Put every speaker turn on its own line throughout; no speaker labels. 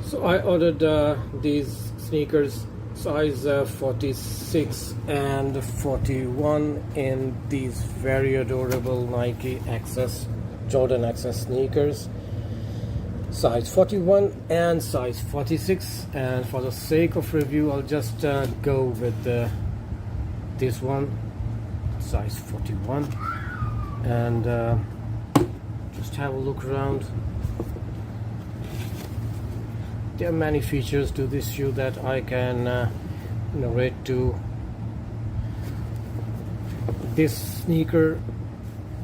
So I ordered these sneakers size 46 and 41 in these very adorable Nike XS Jordan XS sneakers, size 41 and size 46. And for the sake of review, I'll just go with this one, size 41, and just have a look around. There are many features to this shoe that I can narrate to. This sneaker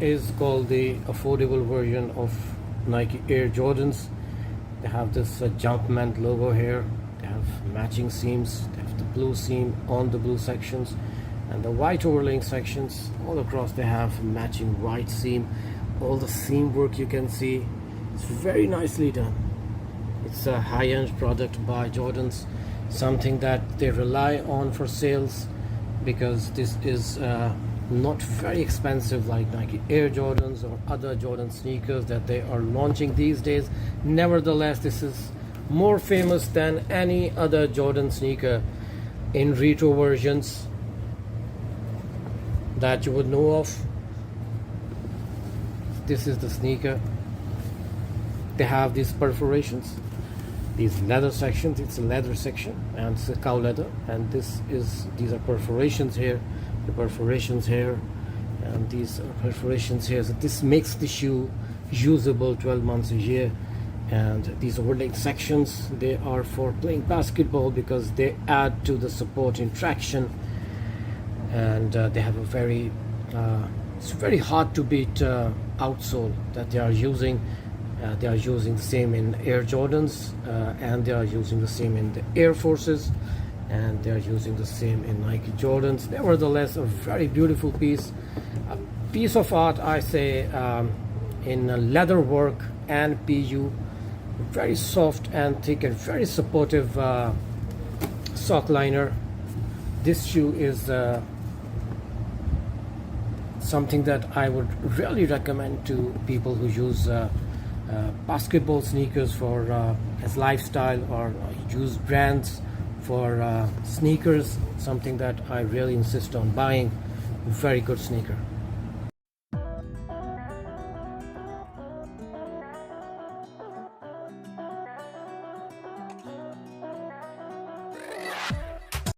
is called the affordable version of Nike Air Jordans. They have this Jumpman logo here. They have matching seams. They have the blue seam on the blue sections and the white overlaying sections. All across they have matching white seam. All the seam work you can see, it's very nicely done. It's a high-end product by Jordans, something that they rely on for sales, because this is not very expensive like Nike Air Jordans or other Jordan sneakers that they are launching these days. Nevertheless, this is more famous than any other Jordan sneaker in retro versions that you would know of. This is the sneaker. They have these perforations, these leather sections. It's a leather section and it's a cow leather, and these are perforations here, the perforations here, and these are perforations here. So this makes the shoe usable 12 months a year. And these overlaying sections, they are for playing basketball because they add to the support in traction, and they have a very it's very hard to beat outsole that they are using. They are using the same in Air Jordans, and they are using the same in the Air Forces, and they are using the same in Nike Jordans. Nevertheless, a very beautiful piece, a piece of art, I say, in leather work and PU. Very soft and thick and very supportive sock liner. This shoe is something that I would really recommend to people who use basketball sneakers for as lifestyle, or use brands for sneakers. Something that I really insist on buying. Very good sneaker.